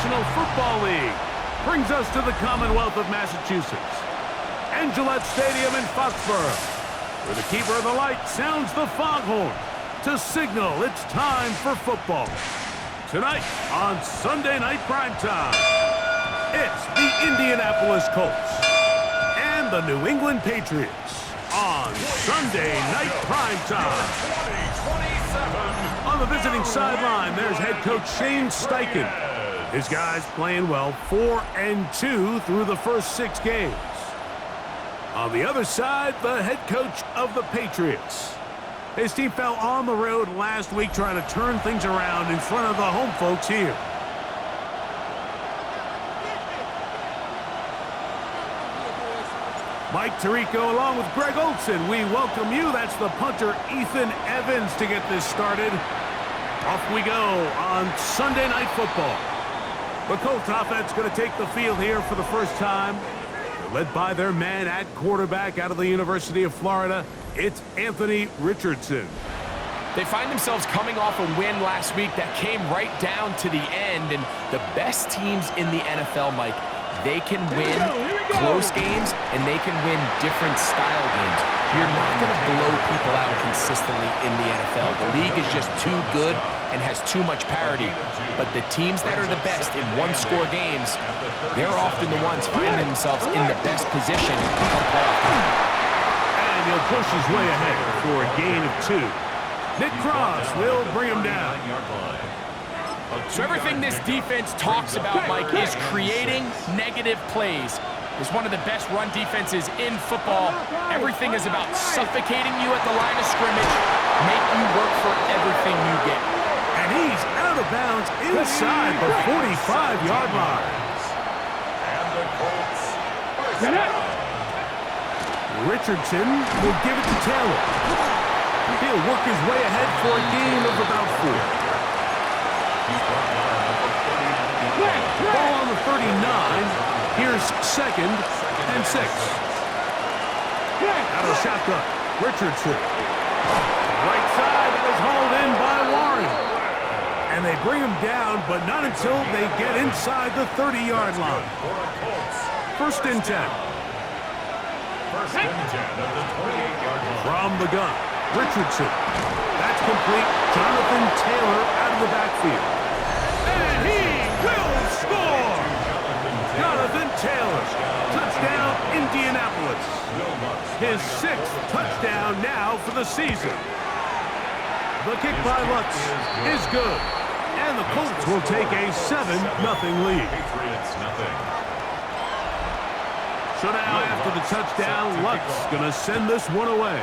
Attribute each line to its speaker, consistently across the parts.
Speaker 1: National Football League brings us to the Commonwealth of Massachusetts and Gillette Stadium in Foxborough, where the keeper of the light sounds the foghorn to signal it's time for football. Tonight on Sunday Night Primetime, it's the Indianapolis Colts and the New England Patriots on Sunday Night Primetime. On the visiting sideline, there's head coach Shane Steichen. His guys playing well, 4-2 through the first 6 games. On the other side, the head coach of the Patriots. His team fell on the road last week trying to turn things around in front of the home folks here. Mike Tirico along with Greg Olson. We welcome you. That's the punter Ethan Evans to get this started. Off we go on Sunday Night Football. The Colts offense going to take the field here for the first time. They're led by their man at quarterback out of the University of Florida. It's Anthony Richardson.
Speaker 2: They find themselves coming off a win last week that came right down to the end. And the best teams in the NFL, Mike, they can win close games and they can win different style games. You're not going to blow people out consistently in the NFL. The league is just too good and has too much parity. But the teams that are the best in one-score games, they're often the ones finding themselves in the best position come playoff time.
Speaker 1: And he'll push his way ahead for a gain of 2. Nick Cross will bring him down.
Speaker 2: So everything this defense talks about, Mike, is creating negative plays. It's one of the best run defenses in football. Everything is about suffocating you at the line of scrimmage, make you work for everything you get.
Speaker 1: And he's out of bounds inside the 45-yard line.
Speaker 3: And the Colts.
Speaker 1: Richardson will give it to Taylor. He'll work his way ahead for a gain of about 4. Ball on the 39. Here's 2nd and 6. Out of shotgun, Richardson. Right side is hauled in by Warren. And they bring him down, but not until they get inside the 30-yard line. 1st and 10.
Speaker 3: First and 10 of the 28-yard line.
Speaker 1: From the gun, Richardson. That's complete. Jonathan Taylor out of the backfield. And he will score! Jonathan Taylor. Touchdown, Indianapolis. His 6th touchdown now for the season. The kick by Lutz is good. And the Colts will take a 7-0 lead.
Speaker 3: Patriots nothing.
Speaker 1: So now after the touchdown, Lutz going to send this one away.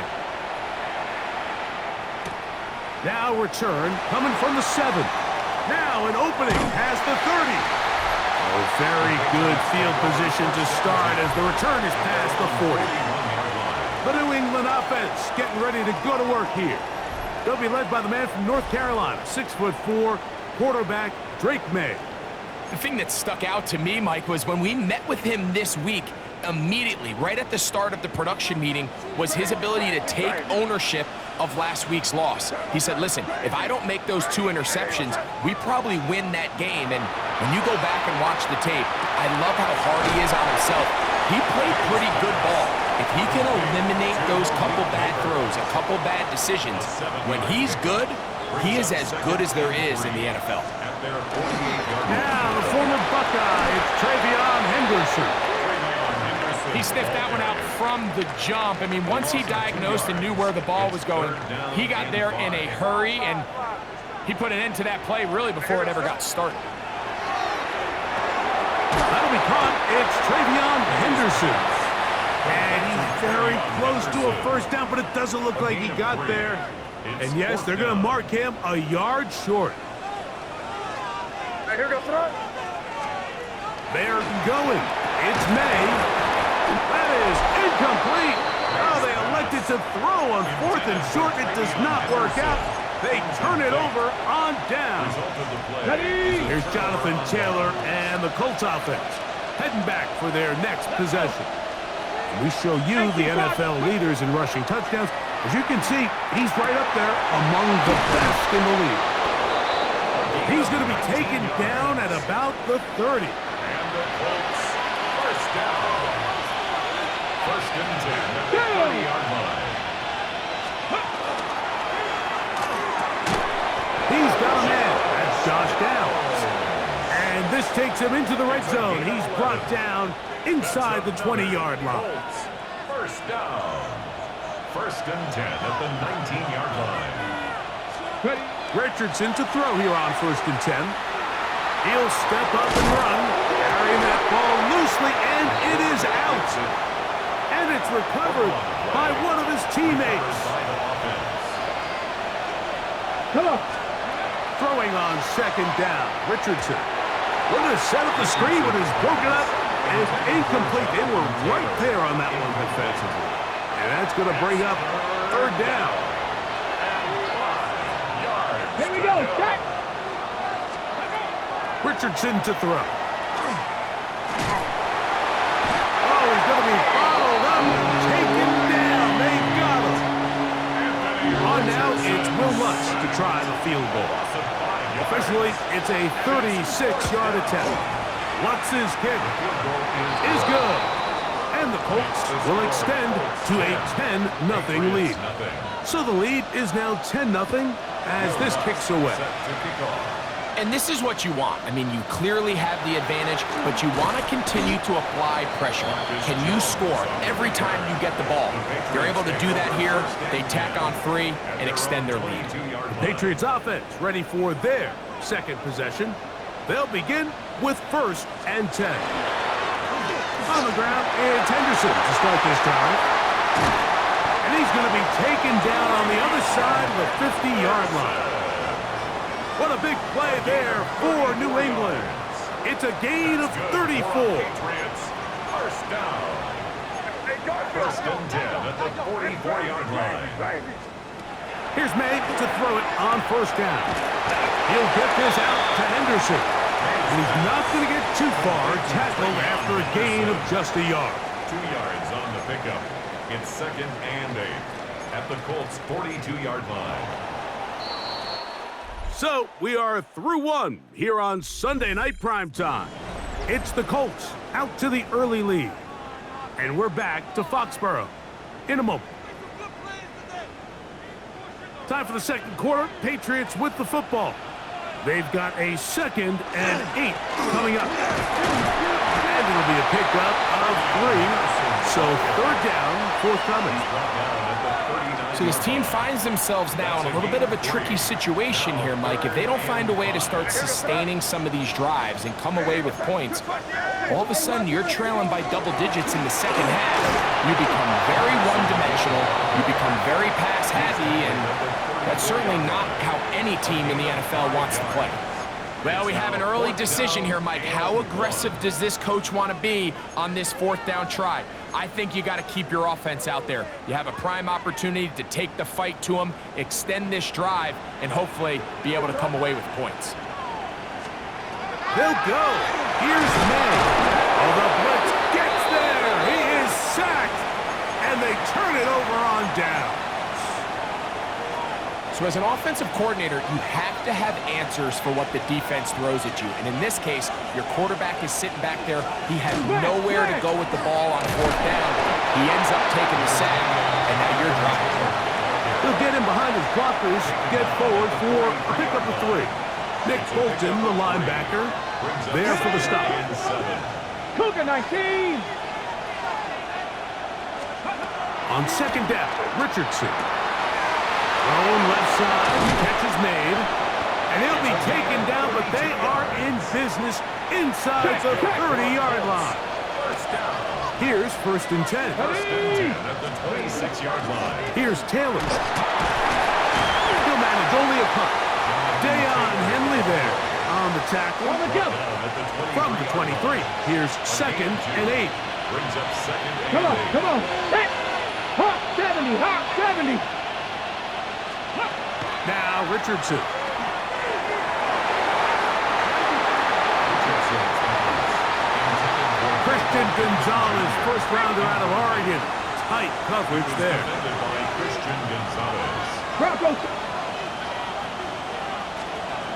Speaker 1: Now return coming from the 7. Now an opening past the 30. Oh, very good field position to start as the return is past the 40. The New England offense getting ready to go to work here. They'll be led by the man from North Carolina, 6'4", quarterback Drake May.
Speaker 2: The thing that stuck out to me, Mike, was when we met with him this week, immediately, right at the start of the production meeting, was his ability to take ownership of last week's loss. He said, listen, if I don't make those 2 interceptions, we probably win that game. And when you go back and watch the tape, I love how hard he is on himself. He played pretty good ball. If he can eliminate those couple bad throws, a couple bad decisions, when he's good, he is as good as there is in the NFL.
Speaker 1: Now the former Buckeye, it's Travion Henderson.
Speaker 2: He sniffed that one out from the jump. I mean, once he diagnosed and knew where the ball was going, he got there in a hurry, and he put an end to that play really before it ever got started.
Speaker 1: That'll be caught. It's Travion Henderson. And he's very close to a first down, but it doesn't look like he got there. And yes, they're going to mark him a yard short.
Speaker 4: Here goes throw.
Speaker 1: They're going. It's May. That is incomplete. Oh, they elected to throw on 4th and short. It does not work out. They turn it over on down. Here's Jonathan Taylor and the Colts offense heading back for their next possession. We show you the NFL leaders in rushing touchdowns. As you can see, he's right up there among the best in the league.
Speaker 2: The
Speaker 1: He's going to be taken down at about the 30.
Speaker 3: And the Colts, first down. First and 10 at the 30-yard line.
Speaker 1: He's got a man. That's Josh Downs. And this takes him into the red zone. He's brought down inside the 20-yard line.
Speaker 3: Colts, first down. First and 10 at the 19-yard line.
Speaker 1: Richardson to throw here on first and 10. He'll step up and run, carrying that ball loosely, and it is out. And it's recovered by one of his teammates. Throwing on second down, Richardson. Looking to set up the screen, but is broken up and is incomplete. They were right there on that one defensively. And that's going to bring up third down.
Speaker 4: Here we go, set!
Speaker 1: Richardson to throw. Oh, he's going to be followed up and taken down. They got him. On now, it's Will Lutz to try the field goal. Officially, it's a 36-yard attempt. Lutz's kick is good. And the Colts will extend to a 10-0 lead. So the lead is now 10-0 as this kicks away.
Speaker 2: And this is what you want. I mean, you clearly have the advantage, but you want to continue to apply pressure. Can you score every time you get the ball? They're able to do that here. They tack on 3 and extend their lead.
Speaker 1: The Patriots offense ready for their second possession. They'll begin with first and 10. On the ground, it's Henderson to start this drive. And he's going to be taken down on the other side of the 50-yard line. What a big play there for New England. It's a gain of 34.
Speaker 3: First down. First and 10 at the 44-yard line.
Speaker 1: Here's May to throw it on first down. He'll get this out to Henderson. And he's not going to get too far, tackled after a gain of just a yard.
Speaker 3: 2 yards on the pickup. It's second and 8 at the Colts' 42-yard line.
Speaker 1: So we are through one here on Sunday Night Primetime. It's the Colts out to the early lead. And we're back to Foxborough in a moment. Time for the second quarter. Patriots with the football. They've got a second and 8 coming up. And it'll be a pickup of 3. So third down, forthcoming.
Speaker 2: So this team finds themselves now in a little bit of a tricky situation here, Mike. If they don't find a way to start sustaining some of these drives and come away with points, all of a sudden you're trailing by double digits in the second half. You become very one-dimensional. You become very pass-happy, and that's certainly not how any team in the NFL wants to play. Well, we have an early decision here, Mike. How aggressive does this coach want to be on this fourth down try? I think you got to keep your offense out there. You have a prime opportunity to take the fight to them, extend this drive, and hopefully be able to come away with points.
Speaker 1: They'll go. Here's May. Oh, the blitz gets there. He is sacked. And they turn it over on down.
Speaker 2: So as an offensive coordinator, you have to have answers for what the defense throws at you. And in this case, your quarterback is sitting back there. He has nowhere to go with the ball on fourth down. He ends up taking the sack, and now you're driving.
Speaker 1: He'll get him behind his blockers, get forward for a pickup of 3. Nick Bolton, the linebacker, there for the stop.
Speaker 4: Cougar 19!
Speaker 1: On second down, Richardson. Thrown left side, catch is made. And he'll be taken down, but they are in business inside the 30-yard line.
Speaker 3: First down.
Speaker 1: Here's first and 10.
Speaker 3: First and 10 at the 26-yard line.
Speaker 1: Here's Taylor. He'll manage only a punt. Dayon Henley there on the tackle. From the 23. Here's second and 8.
Speaker 3: Brings up second and 8.
Speaker 4: Come on. Hit! Hot 70, hot 70.
Speaker 1: Now Richardson. Christian Gonzalez, first rounder out of Oregon. Tight coverage there.
Speaker 3: Defended by Christian Gonzalez.
Speaker 4: Broncos.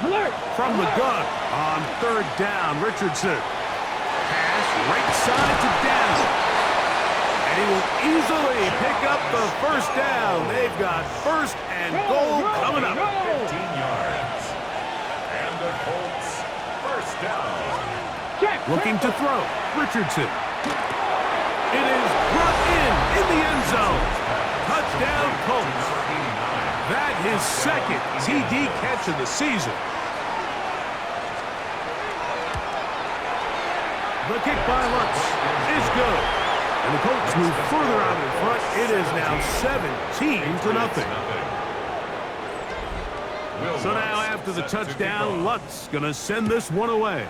Speaker 4: Alert.
Speaker 1: From the gun on third down, Richardson. Pass right side to down. And he will easily pick up the first down. They've got first and goal coming up.
Speaker 3: 15 yards. And the Colts, first down.
Speaker 1: Looking to throw. Richardson. It is brought in the end zone. Touchdown, Colts. That his second TD catch of the season. The kick by Lutz is good. And the Colts move further out in front. It is now 17-0. So now after the touchdown, Lutz going to send this one away.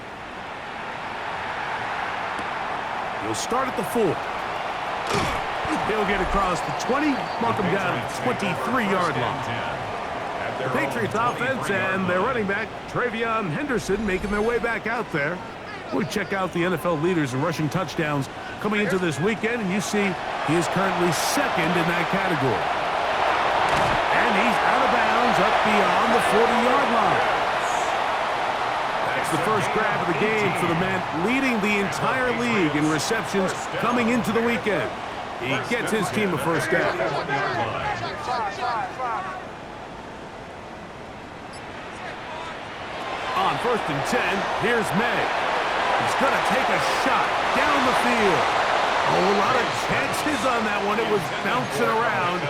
Speaker 1: He'll start at the 4. He'll get across the 20, mark him down at the 23-yard line. The Patriots offense and their running back, Travion Henderson, making their way back out there. We check out the NFL leaders in rushing touchdowns coming into this weekend, and you see he is currently second in that category. And he's out of bounds up beyond the 40-yard line. That's the first grab of the game for the man leading the entire league in receptions coming into the weekend. He gets his team a first down. On 1st and 10, here's May. He's going to take a shot down the field. Oh, a lot of chances on that one. It was bouncing around,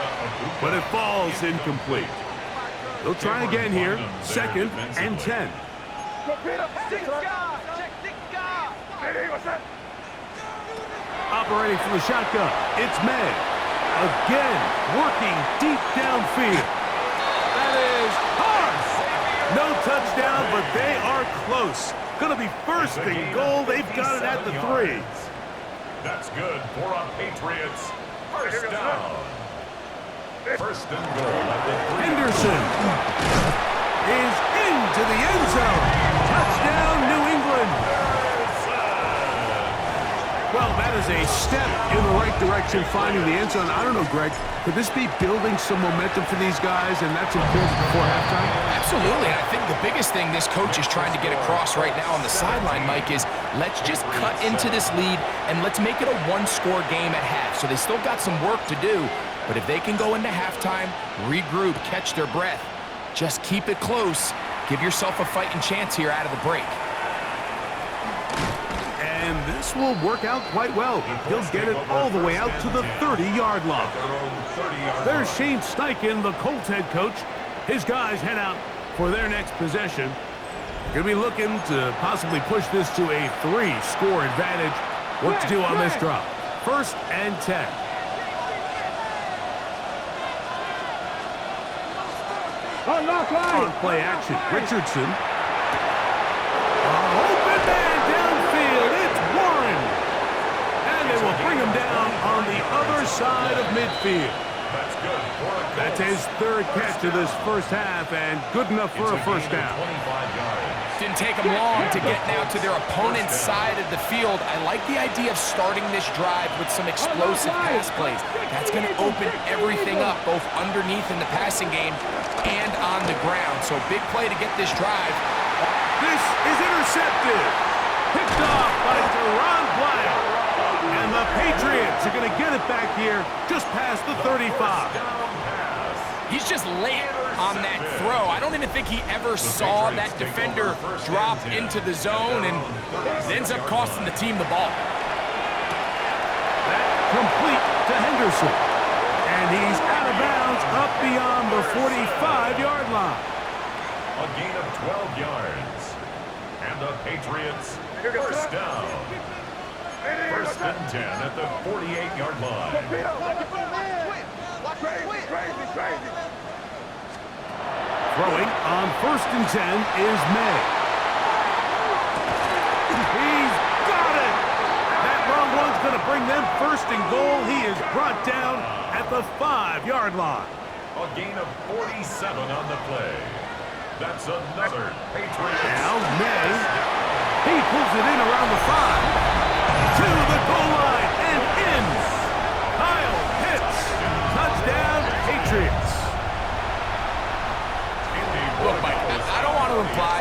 Speaker 1: but it falls incomplete. They'll try again here. 2nd and 10. Operating from the shotgun, it's May. Again, working deep downfield. That is hard. No touchdown, but they are close. Going to be first and goal. They've got it at the 3.
Speaker 3: That's good for a Patriots. First down. First and goal at the 3.
Speaker 1: Henderson is into the end zone. Touchdown, New England. Well, that is a step in the right direction, finding the end zone. I don't know, Greg, could this be building some momentum for these guys, and that's important before halftime?
Speaker 2: Absolutely. I think the biggest thing this coach is trying to get across right now on the sideline, Mike, is let's just cut into this lead and let's make it a one-score game at half. So they still got some work to do, but if they can go into halftime, regroup, catch their breath, just keep it close, give yourself a fighting chance here out of the break.
Speaker 1: And this will work out quite well. He'll get it all the way out to the 30-yard line. There's Shane Steichen, the Colts head coach. His guys head out for their next possession. Going to be looking to possibly push this to a 3-score advantage. What to do on this drop? 1st and 10. On play action, Richardson. Open man downfield. It's Warren. And they will bring him down on the other side of midfield. That's his 3rd catch of this first half, and good enough for a first down.
Speaker 2: Didn't take them long to get now to their opponent's side of the field. I like the idea of starting this drive with some explosive pass plays. That's going to open everything up, both underneath in the passing game and on the ground. So big play to get this drive.
Speaker 1: This is intercepted. Picked off by Deron Bland. And the Patriots are going to get it back here just past the 35.
Speaker 2: He's just late on that throw. I don't even think he ever saw that defender drop into the zone, and it ends up costing the team the ball.
Speaker 1: That complete to Henderson. And he's out of bounds up beyond the 45-yard line.
Speaker 3: A gain of 12 yards. And the Patriots, first down. 1st and 10 at the 48-yard line.
Speaker 1: Throwing on 1st and 10 is May. He's got it. That long one's going to bring them first and goal. He is brought down at the 5-yard line.
Speaker 3: A gain of 47 on the play. That's another Patriots.
Speaker 1: Now May. He pulls it in around the 5. To the goal line and in. Kyle Pitts. Touchdown, Patriots.
Speaker 2: Look, Mike, I don't want to imply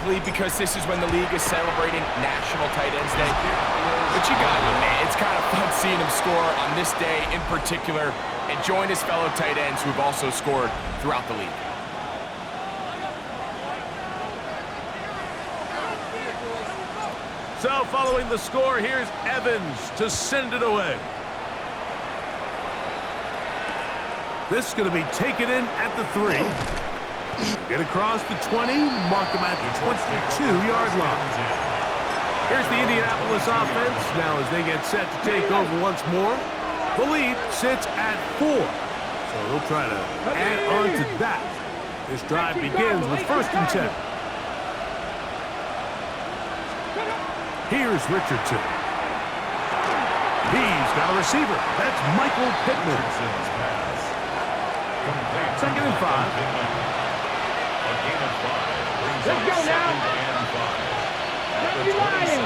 Speaker 2: Exactly, because this is when the league is celebrating National Tight Ends Day. But you got it, man. It's kind of fun seeing him score on this day in particular and join his fellow tight ends who've also scored throughout the league.
Speaker 1: So following the score, here's Evans to send it away. This is going to be taken in at the 3. Get across the 20, mark him at the 22-yard line. Here's the Indianapolis offense now as they get set to take over once more. The lead sits at 4, so they'll try to add on to that. This drive begins with 1st and 10. Here's Richardson. He's got a receiver. That's Michael Pittman. 2nd and 5.
Speaker 4: Let's go now. Let's be lying.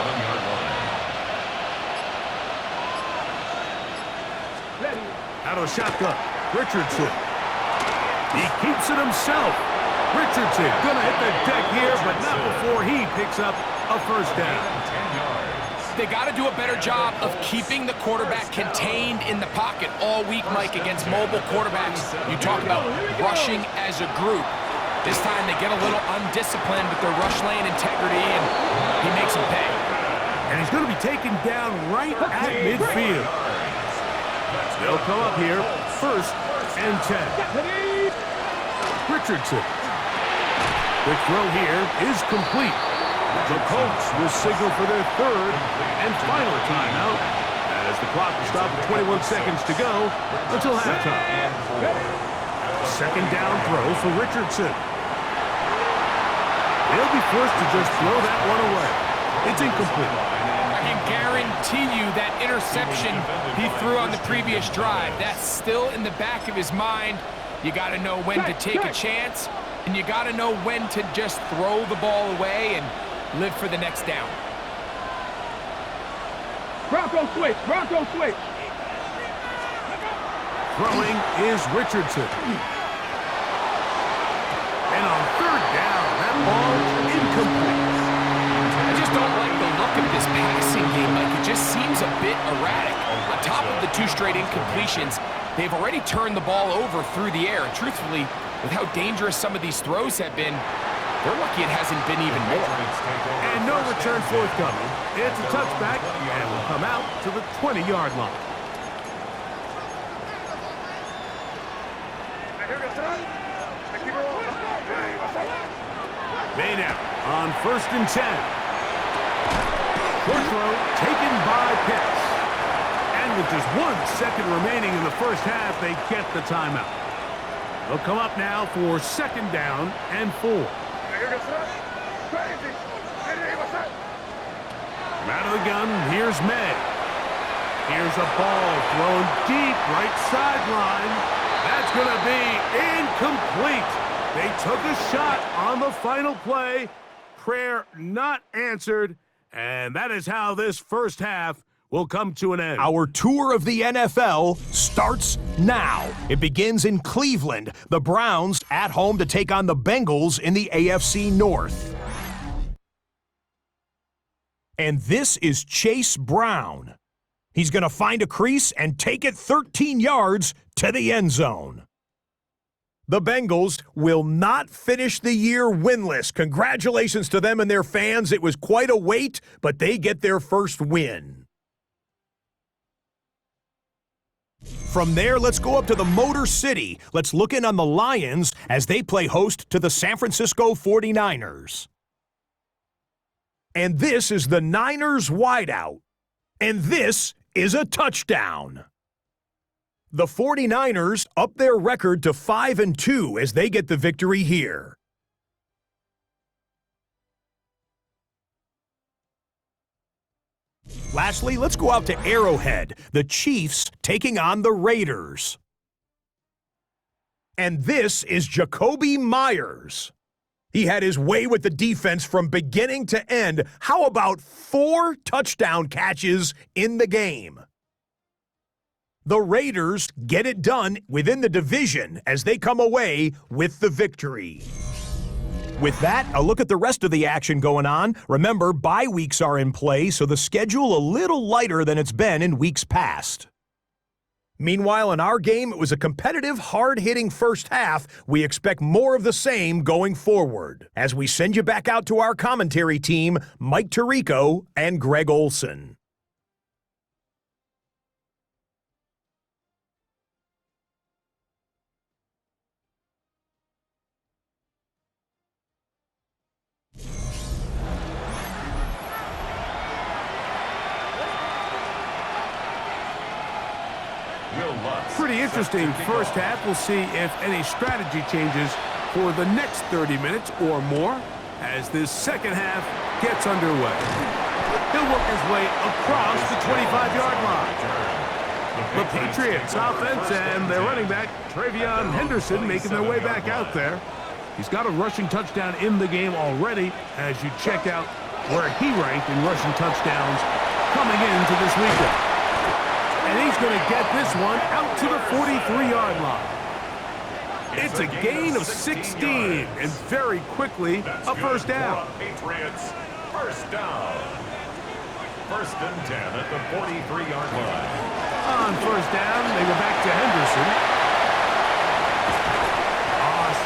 Speaker 1: Out of shotgun. Richardson. He keeps it himself. Richardson gonna hit the deck here, but not before he picks up a 1st down.
Speaker 2: They got to do a better job of keeping the quarterback contained in the pocket all week, Mike, against mobile quarterbacks. You talk about rushing as a group. This time they get a little undisciplined with their rush lane integrity, and he makes them pay.
Speaker 1: And he's going to be taken down right at midfield. They'll come up here, 1st and 10. Richardson. The throw here is complete. The Colts will signal for their 3rd and final timeout as the clock will stop at 21 seconds to go until halftime. 2nd down throw for Richardson. They'll be forced to just throw that one away. It's incomplete.
Speaker 2: I can guarantee you that interception he threw on the previous drive, that's still in the back of his mind. You got to know when to take a chance, and you got to know when to just throw the ball away and live for the next down.
Speaker 4: Bronco switch. Bronco switch.
Speaker 1: Throwing is Richardson. And on 3rd down, that ball incomplete.
Speaker 2: I just don't like the look of this passing game, Mike. It just seems a bit erratic. On top of the 2 straight incompletions, they've already turned the ball over through the air. And truthfully, with how dangerous some of these throws have been, they're lucky it hasn't been even more.
Speaker 1: And no return forthcoming. It's a touchback, and will come out to the 20-yard line. Maynard on 1st and 10. Short throw taken by Pitts. And with just 1 second remaining in the 1st half, they get the timeout. They'll come up now for 2nd down and 4. From out of the gun, here's May. Here's a ball thrown deep right sideline. That's going to be incomplete. They took a shot on the final play. Prayer not answered. And that is how this 1st half will come to an end.
Speaker 5: Our tour of the NFL starts now. It begins in Cleveland. The Browns at home to take on the Bengals in the AFC North. And this is Chase Brown. He's going to find a crease and take it 13 yards to the end zone. The Bengals will not finish the year winless. Congratulations to them and their fans. It was quite a wait, but they get their first win. From there, let's go up to the Motor City. Let's look in on the Lions as they play host to the San Francisco 49ers. And this is the Niners wideout. And this is a touchdown. The 49ers up their record to 5-2 as they get the victory here. Lastly, let's go out to Arrowhead. The Chiefs taking on the Raiders. And this is Jacoby Myers. He had his way with the defense from beginning to end. How about 4 touchdown catches in the game? The Raiders get it done within the division as they come away with the victory. With that, a look at the rest of the action going on. Remember, bye weeks are in play, so the schedule a little lighter than it's been in weeks past. Meanwhile, in our game, it was a competitive, hard-hitting first half. We expect more of the same going forward. As we send you back out to our commentary team, Mike Tirico and Greg Olson.
Speaker 1: Pretty interesting first half. We'll see if any strategy changes for the next 30 minutes or more as this second half gets underway. He'll work his way across the 25-yard line. The Patriots offense and their running back, Travion Henderson, making their way back out there. He's got a rushing touchdown in the game already as you check out where he ranked in rushing touchdowns coming into this weekend. And he's going to get this one out to the 43-yard line. It's a gain of 16, and very quickly, a first down.
Speaker 3: Patriots, first down. First and 10 at the 43-yard line.
Speaker 1: On first down, they go back to Henderson.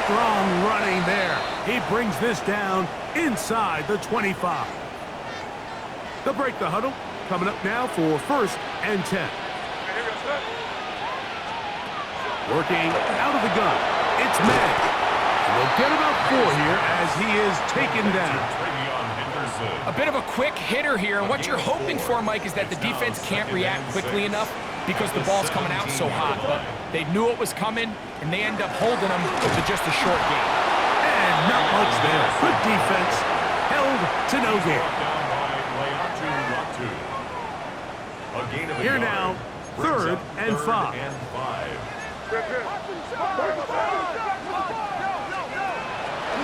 Speaker 1: Strong running there. He brings this down inside the 25. They'll break the huddle. Coming up now for first and 10. Working out of the gun, it's May. And they'll get about 4 here as he is taken down.
Speaker 2: A bit of a quick hitter here, and what you're hoping for, Mike, is that the defense can't react quickly enough because the ball's coming out so hot. But they knew it was coming, and they end up holding them to just a short gain.
Speaker 1: And not much there. Good defense, held to no gain. Here now, third and 5.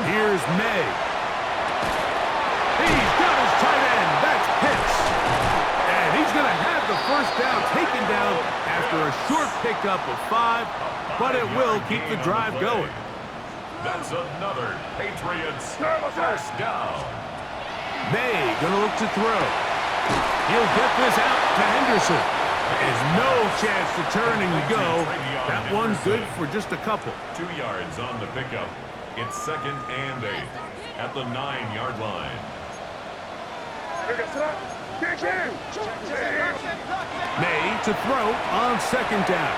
Speaker 1: Here's May. He's got his tight end. That's Pitts. And he's going to have the first down taken down after a short pickup of 5, but it will keep the drive going.
Speaker 3: That's another Patriots first down.
Speaker 1: May going to look to throw. He'll get this out to Henderson. There's no chance to turn and go. That one's good for just a couple.
Speaker 3: 2 yards on the pickup. It's second and 8 at the 9-yard line.
Speaker 1: May to throw on second down.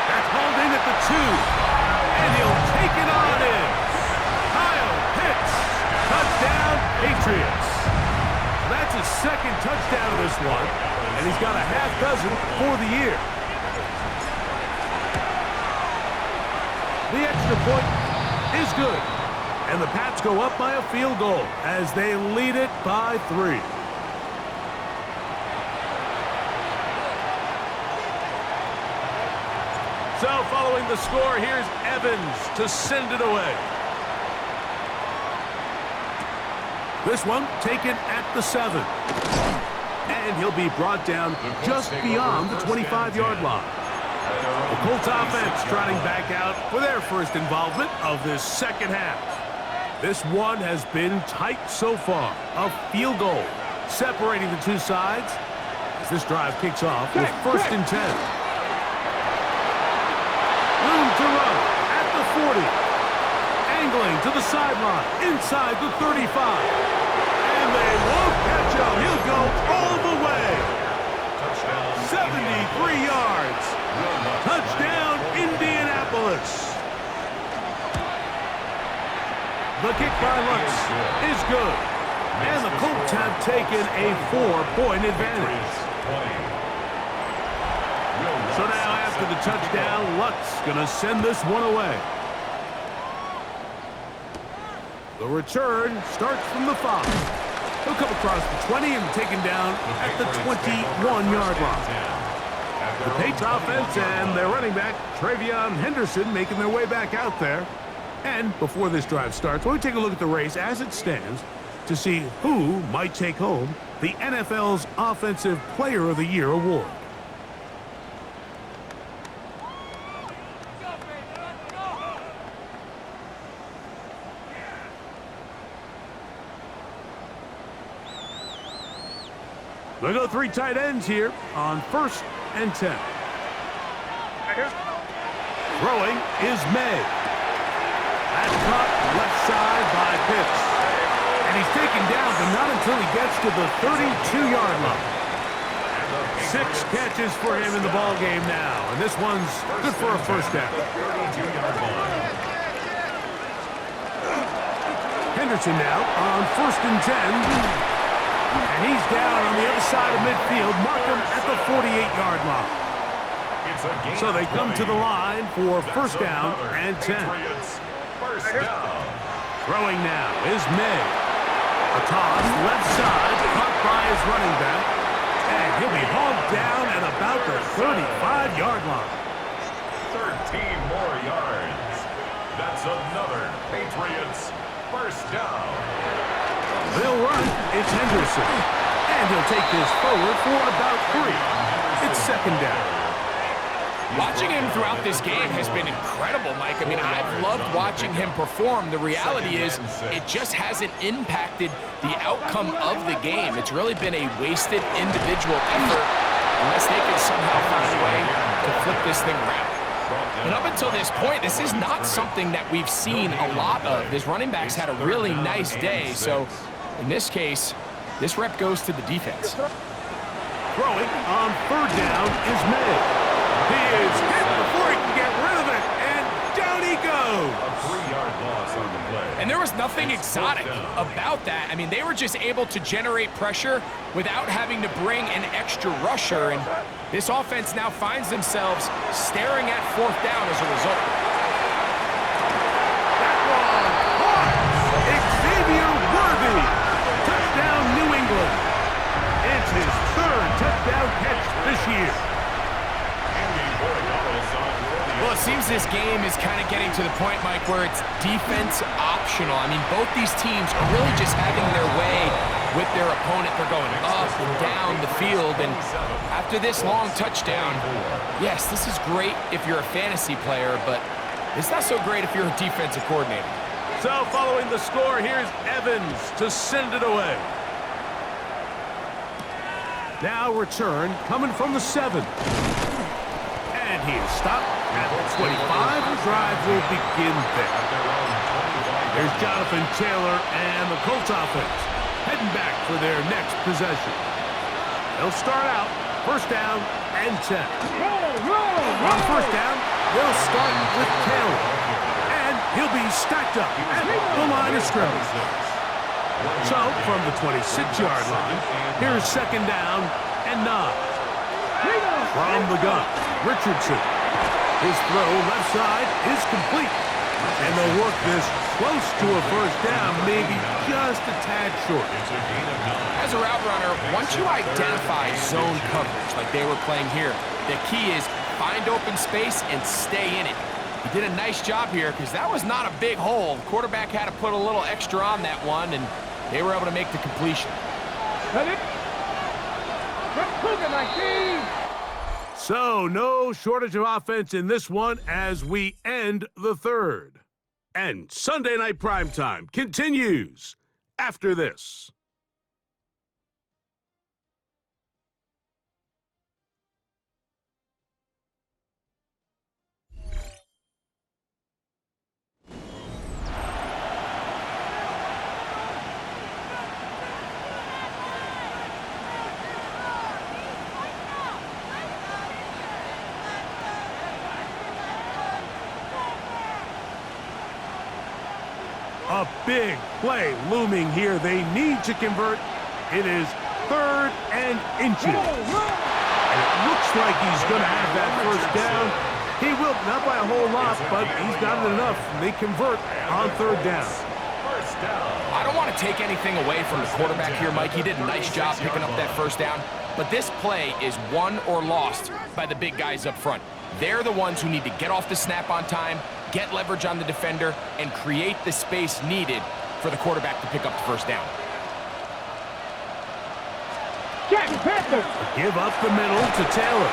Speaker 1: That's hauled in at the 2. And he'll take it on in. Kyle Pitts. Touchdown, Patriots. That's his second touchdown of this one. And he's got a half dozen for the year. The extra point is good. And the Pats go up by a field goal as they lead it by 3. So following the score, here's Evans to send it away. This one taken at the 7. And he'll be brought down just beyond the 25-yard line. The Colts offense trotting back out for their first involvement of this second half. This one has been tight so far. A field goal separating the two sides as this drive kicks off with first and 10. Room to run at the 40. Angling to the sideline inside the 35. And they won't catch him. He'll go all the way. 73 yards. Touchdown, Indianapolis. The kick by Lutz is good. And the Colts have taken a 4-point advantage. So now after the touchdown, Lutz going to send this one away. The return starts from the 5. He'll come across the 20 and taken down at the 21-yard line. The Patriots offense and their running back, Travion Henderson, making their way back out there. And before this drive starts, we'll take a look at the race as it stands to see who might take home the NFL's Offensive Player of the Year award. They'll go 3 tight ends here on 1st and 10. Throwing is May. That's caught left side by Pitts. And he's taken down, but not until he gets to the 32-yard line. 6 catches for him in the ball game now, and this one's good for a first down. Henderson now on 1st and 10. And he's down on the other side of midfield. Mark him at the 48-yard line. So they come to the line for first down and 10. Throwing now is May. A toss left side, caught by his running back. And he'll be hauled down at about the 35-yard line.
Speaker 3: 13 more yards. That's another Patriots first down.
Speaker 1: They'll run. It's Henderson. And he'll take this forward for about 3. It's second down.
Speaker 2: Watching him throughout this game has been incredible, Mike. I mean, I've loved watching him perform. The reality is it just hasn't impacted the outcome of the game. It's really been a wasted individual effort unless they can somehow find a way to flip this thing around. And up until this point, this is not something that we've seen a lot of. His running backs had a really nice day, so in this case, this rep goes to the defense.
Speaker 1: Throwing on 3rd down is May. He is hit before he can get rid of it, and down he goes.
Speaker 3: A 3-yard loss on the play.
Speaker 2: And there was nothing exotic about that. I mean, they were just able to generate pressure without having to bring an extra rusher, and this offense now finds themselves staring at 4th down as a result.
Speaker 1: That one caught. Xavier Worthy. Touchdown, New England. It's his 3rd touchdown catch this year.
Speaker 2: Well, it seems this game is kind of getting to the point, Mike, where it's defense optional. I mean, both these teams are really just having their way with their opponent. They're going up and down the field, and after this long touchdown, yes, this is great if you're a fantasy player, but it's not so great if you're a defensive coordinator.
Speaker 1: So following the score, here's Evans to send it away. Now return coming from the 7. And he is stopped at the 25. The drive will begin there. There's Jonathan Taylor and the Colts offense heading back for their next possession. They'll start out first down and 10. On first down, they'll start with Taylor. And he'll be stacked up at the line of scrimmage. So from the 26-yard line, here's second down and 9. From the gun, Richardson. His throw left side is complete. And they'll work this close to a first down, maybe just a tad short.
Speaker 2: As a route runner, once you identify zone coverage like they were playing here, the key is find open space and stay in it. He did a nice job here because that was not a big hole. The quarterback had to put a little extra on that one, and they were able to make the completion.
Speaker 1: So, no shortage of offense in this one as we end the 3rd. And Sunday Night Primetime continues after this. A big play looming here. They need to convert. It is 3rd and inches. And it looks like he's going to have that first down. He will, not by a whole lot, but he's got it enough. They convert on 3rd down.
Speaker 2: I don't want to take anything away from the quarterback here, Mike. He did a nice job picking up that first down. But this play is won or lost by the big guys up front. They're the ones who need to get off the snap on time, get leverage on the defender, and create the space needed for the quarterback to pick up the first down.
Speaker 1: Give up the middle to Taylor.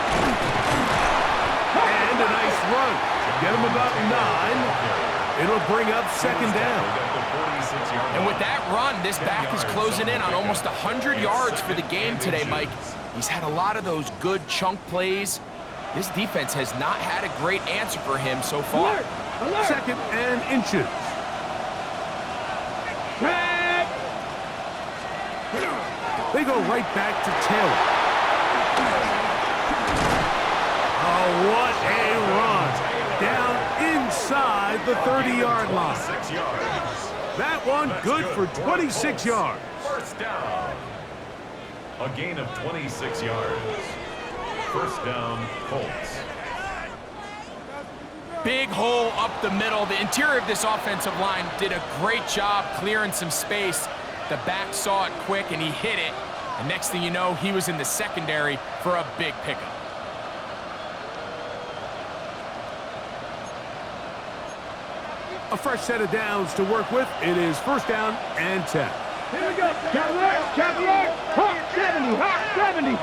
Speaker 1: And a nice run. Get him about 9. It'll bring up second down.
Speaker 2: And with that run, this back is closing in on almost 100 yards for the game today, Mike. He's had a lot of those good chunk plays. This defense has not had a great answer for him so far.
Speaker 1: Second and inches. They go right back to Taylor. Oh, what a run. Down inside the 30-yard line. That one good for 26 yards.
Speaker 3: First down. A gain of 26 yards. First down, Colts.
Speaker 2: Big hole up the middle. The interior of this offensive line did a great job clearing some space. The back saw it quick, and he hit it. And next thing you know, he was in the secondary for a big pickup.
Speaker 1: A fresh set of downs to work with. It is first down and 10.
Speaker 4: Here we go. Cavalier. Hot 70. Hot 70.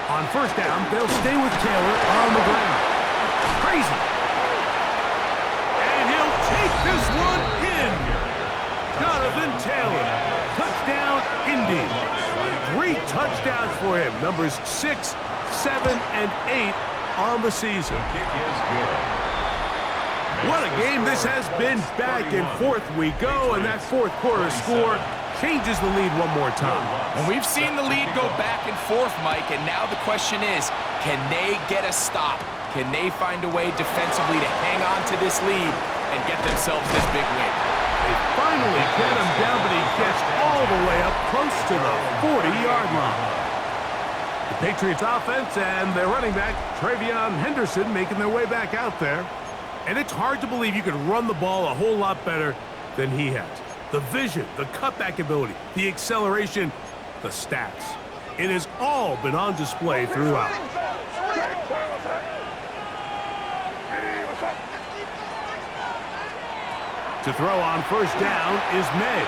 Speaker 1: On first down, they'll stay with Taylor on the ground. Crazy. And he'll take this one in. Jonathan Taylor. Touchdown, Indy. 3 touchdowns for him. Numbers 6, 7, and 8 on the season. What a game this has been. Back and forth we go, and that fourth quarter score changes the lead one more time.
Speaker 2: And we've seen the lead go back and forth, Mike, and now the question is, can they get a stop? Can they find a way defensively to hang on to this lead and get themselves this big win?
Speaker 1: They finally get him down, but he gets all the way up close to the 40-yard line. The Patriots offense and their running back, Travion Henderson, making their way back out there. And it's hard to believe you could run the ball a whole lot better than he has. The vision, the cutback ability, the acceleration, the stats. It has all been on display throughout. To throw on first down is May.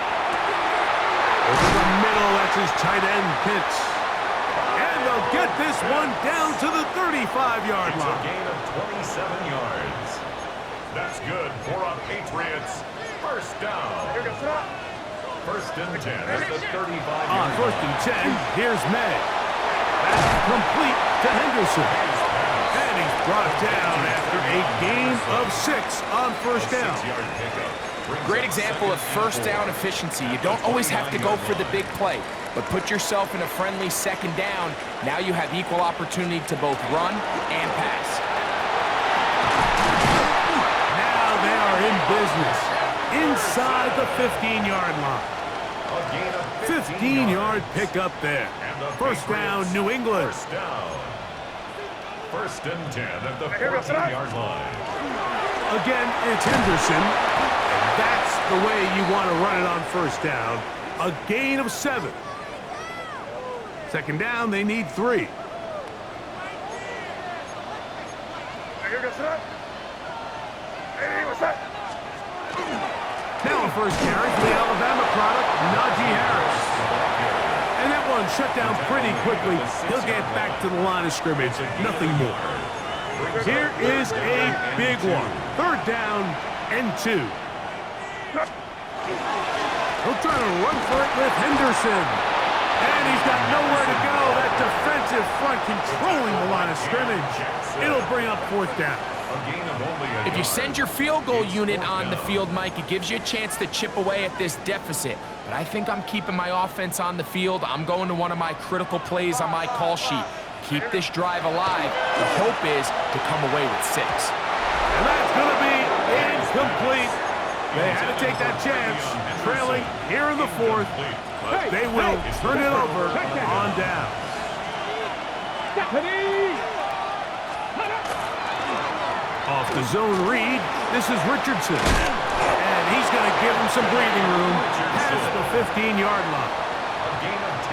Speaker 1: Over the middle, that's his tight end, Pitts. And they'll get this one down to the 35-yard line.
Speaker 3: It's a gain of 27 yards. That's good for a Patriots first down. First and 10 at the 35-yard line.
Speaker 1: On first and 10, here's May. That's complete to Henderson. And he's brought down after a gain of 6 on first down.
Speaker 2: Great example of first down efficiency. You don't always have to go for the big play, but put yourself in a friendly second down. Now you have equal opportunity to both run and pass.
Speaker 1: They are in business inside the 15-yard line. 15-yard pickup there. First down, New England.
Speaker 3: First and 10 at the 14-yard line.
Speaker 1: Again, it's Henderson. And that's the way you want to run it on first down. A gain of 7. Second down, they need 3. Now on first carry for the Alabama product, Najee Harris. And that one shut down pretty quickly. He'll get back to the line of scrimmage. Nothing more. Here is a big one. Third down and 2. He'll try to run for it with Henderson. And he's got nowhere to go. That defensive front controlling the line of scrimmage. It'll bring up fourth down.
Speaker 2: If you send your field goal unit on the field, Mike, it gives you a chance to chip away at this deficit. But I think I'm keeping my offense on the field. I'm going to one of my critical plays on my call sheet. Keep this drive alive. The hope is to come away with 6.
Speaker 1: And that's going to be incomplete. They had to take that chance, trailing here in the fourth, but they will turn it over on down. Off the zone read, this is Richardson. And he's going to give him some breathing room past the 15-yard line.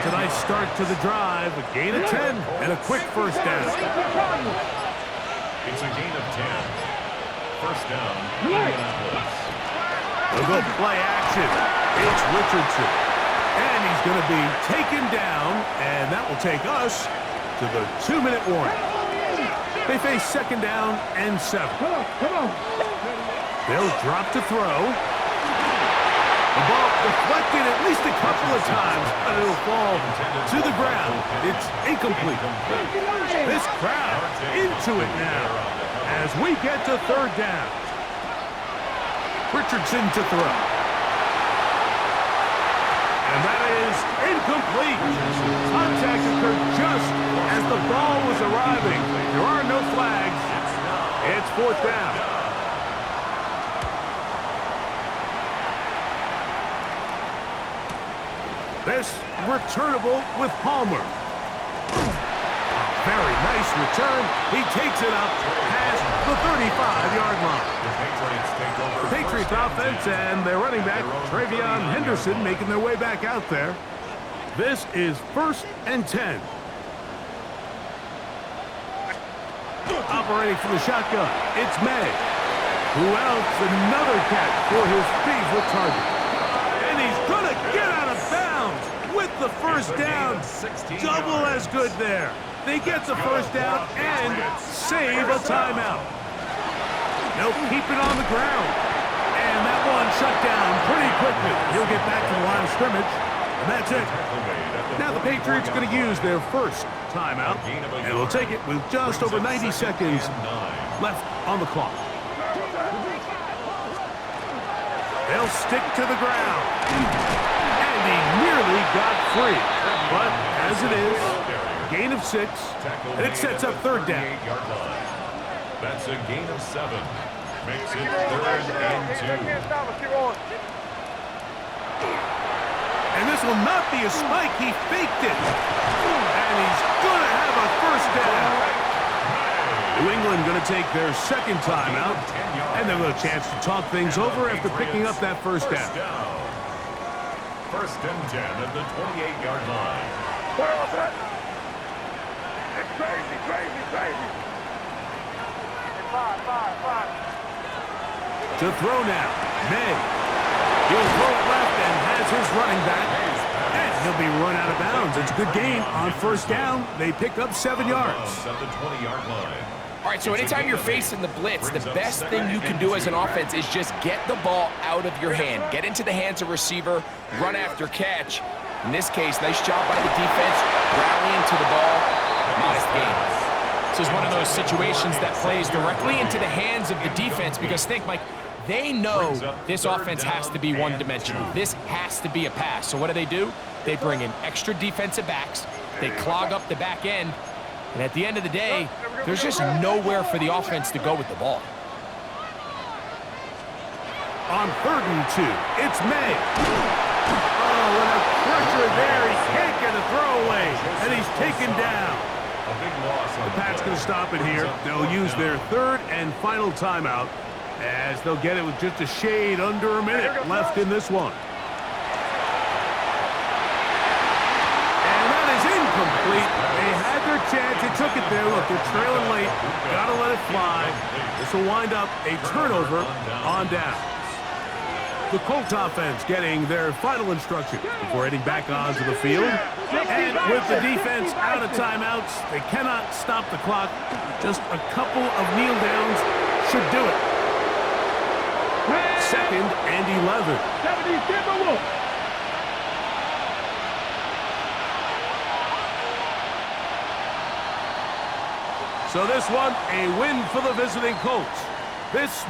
Speaker 1: Tonight's start to the drive, a gain of 10 and a quick first down.
Speaker 3: It's a gain of 10. First down, Indianapolis.
Speaker 1: They'll go play action. It's Richardson. And he's going to be taken down, and that will take us to the 2-minute warning. They face second down and 7.
Speaker 4: Come on.
Speaker 1: They'll drop to throw. The ball deflected at least a couple of times, but it'll fall to the ground. It's incomplete. This crowd into it now as we get to third down. Richardson to throw. And that is incomplete. Contact occurred just as the ball was arriving. There are no flags. It's fourth down. This returnable with Palmer. Very nice return. He takes it up past the 35-yard line. The Patriots offense and their running back, Travion Henderson, making their way back out there. This is 1st and 10. Operating from the shotgun, it's May. Who else? Another catch for his favorite target. And he's going to get out of bounds with the first down. Double as good there. They get the first down and save a timeout. They'll keep it on the ground. And that one shut down pretty quickly. He'll get back to the line of scrimmage, and that's it. Now the Patriots are going to use their first timeout, and they'll take it with just over 90 seconds left on the clock. They'll stick to the ground. And he nearly got free. But as it is, gain of 6, and it sets up third down.
Speaker 3: That's a gain of 7. Makes it 3rd and 2.
Speaker 1: And this will not be a spike. He faked it. And he's going to have a first down. New England going to take their second timeout, and they'll have a chance to talk things over after picking up that first down.
Speaker 3: 1st and 10 at the 28-yard line.
Speaker 4: Crazy.
Speaker 1: To throw now, May. He'll throw it left and has his running back. And he'll be run out of bounds. It's a good gain on first down. They pick up 7 yards.
Speaker 3: At the 20-yard line.
Speaker 2: All right, so anytime you're facing the blitz, the best thing you can do as an offense is just get the ball out of your hand. Get into the hands of receiver, run after catch. In this case, nice job by the defense, rallying to the ball. Modest gain. This is one of those situations that plays directly into the hands of the defense because think, Mike, they know this offense has to be one-dimensional. This has to be a pass. So what do? They bring in extra defensive backs. They clog up the back end. And at the end of the day, there's just nowhere for the offense to go with the ball.
Speaker 1: On 3rd and 2, it's May. Oh, and a pressure there. He can't get a throwaway, and he's taken down. The Pats going to stop it here. They'll use their 3rd and final timeout as they'll get it with just a shade under a minute left in this one. And that is incomplete. They had their chance. They took it there. Look, they're trailing late. Got to let it fly. This will wind up a turnover on down. The Colts offense getting their final instruction before heading back onto the field. And with the defense out of timeouts, they cannot stop the clock. Just a couple of kneel downs should do it. 2nd and 11. So this one, a win for the visiting Colts. This